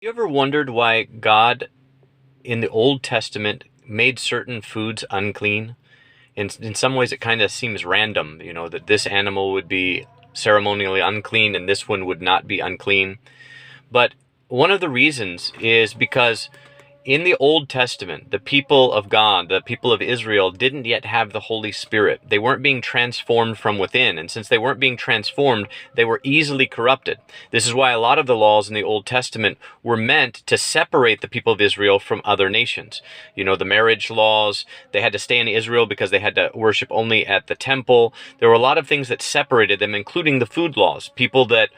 You ever wondered why God in the Old Testament made certain foods unclean? In some ways, it kind of seems random, that this animal would be ceremonially unclean and this one would not be unclean. But one of the reasons is because in the Old Testament, the people of God, the people of Israel, didn't yet have the Holy Spirit. They weren't being transformed from within. And since they weren't being transformed, they were easily corrupted. This is why a lot of the laws in the Old Testament were meant to separate the people of Israel from other nations. The marriage laws, they had to stay in Israel because they had to worship only at the temple. There were a lot of things that separated them, including the food laws. People that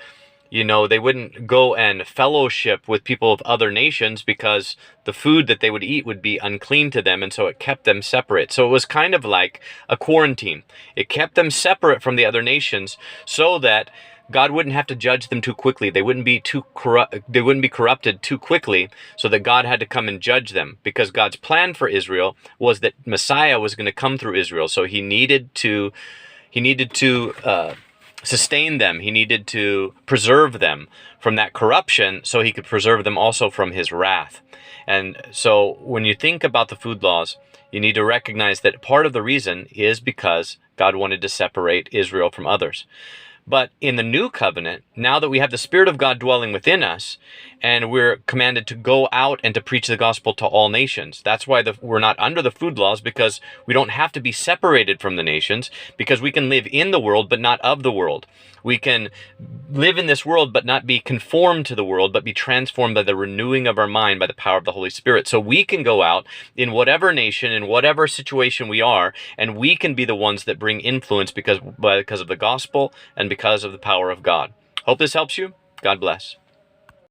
they wouldn't go and fellowship with people of other nations because the food that they would eat would be unclean to them, and so it kept them separate. So it was kind of like a quarantine. It kept them separate from the other nations so that God wouldn't have to judge them too quickly. They wouldn't be corrupted too quickly, so that God had to come and judge them, because God's plan for Israel was that Messiah was going to come through Israel. So he needed to sustain them. He needed to preserve them from that corruption so he could preserve them also from his wrath. And so when you think about the food laws, you need to recognize that part of the reason is because God wanted to separate Israel from others. But in the new covenant, now that we have the Spirit of God dwelling within us, and we're commanded to go out and to preach the gospel to all nations. That's why we're not under the food laws, because we don't have to be separated from the nations, because we can live in the world but not of the world. We can live in this world but not be conformed to the world, but be transformed by the renewing of our mind by the power of the Holy Spirit. So we can go out in whatever nation, in whatever situation we are, and we can be the ones that bring influence because of the gospel and because of the power of God. Hope this helps you. God bless.